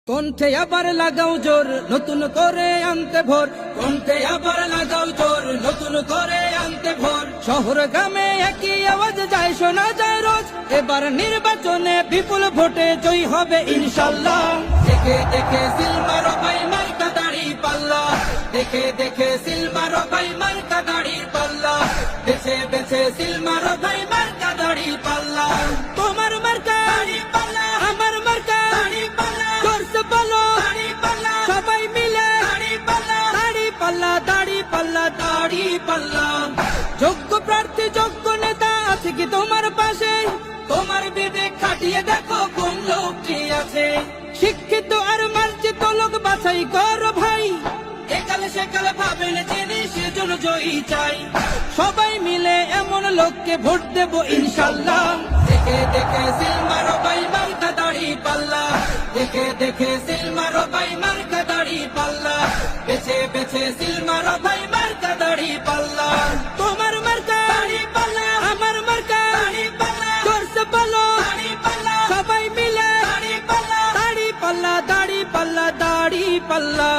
কণ্ঠে আবার লাগাও জোর নতুন করে আনতে ভোর, কণ্ঠে আবার লাগাও জোর নতুন করে আনতে ভোর। শহর গ্রামে একই আওয়াজ যায় শোনা যায় রোজ, এবার নির্বাচনে বিপুল ভোটে জয়ী হবে ইনশাল্লাহ। দেখে দেখে সিল মারো ভাই মার্কা দাড়ি পাল্লা, দেখে দেখে সিল মারো ভাই মার্কা দাড়ি পাল্লা, বেছে বেছে সিল মারো ভাই মার্কা দাড়ি পাল্লা। তোমার মার্কা দাড়ি পাল্লা, আমার মার্কা দাড়ি পাল্লা, জোরসে বলো দাড়ি পাল্লা, সবাই মিলে দাড়ি পাল্লা, দাড়ি পাল্লা, দাড়ি পাল্লা, দাড়ি পাল্লা। যোগ্য প্রার্থী যোগ্য নেতা আছে কি তোমার পাশে? তোমার বিবেক খাটিয়ে দেখো কোন লোকটি আছে। শিক্ষিত আর মার্জিত লোক বাছাই করো ভাই, একালে সেকালে ভাবেন যিনি সেজন্য জয়ী চাই। সবাই মিলে এমন লোককে ভোট দেব ইনশাল্লাহ। দেখে দেখে সিল মারো ভাই মার্কা দাড়ি পাল্লা, দেখে দেখে সিল মারো ভাই মার্কা দাড়ি পাল্লা, বেছে বেছে সিল মারো ভাই মার্কা দাড়ি পাল্লা। তোমার মার্কা দাড়ি পাল্লা, আমার মার্কা দাড়ি পাল্লা, জোরসে বলো দাড়ি পাল্লা, সবাই মিলে দাড়ি পাল্লা, দাড়ি পাল্লা, দাড়ি পাল্লা, দাড়ি পাল্লা।